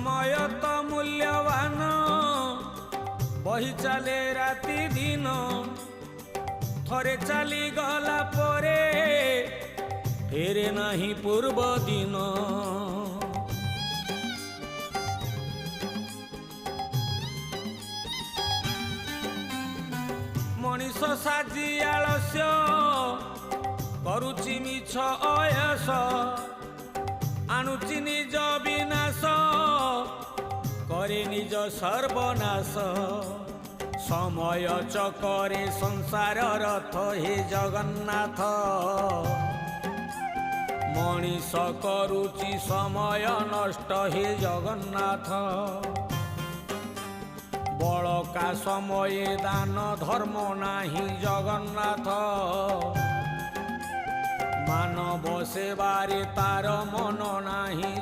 समय तो मूल्यवान बही चले राति दिन थरे चली गला परे फेरे नहीं पूर्व दिन मनीष साजी आलस्य करुची मिछ अयस आणुची निज विनाश करे निज सर्वनाश समय चकरे संसार रथ हे जगन्नाथ मनीष करुची समय नष्ट हे जगन्नाथ बड़का समय दान धर्म नाही जगन्नाथ मानव सेवारे तार मन नाही।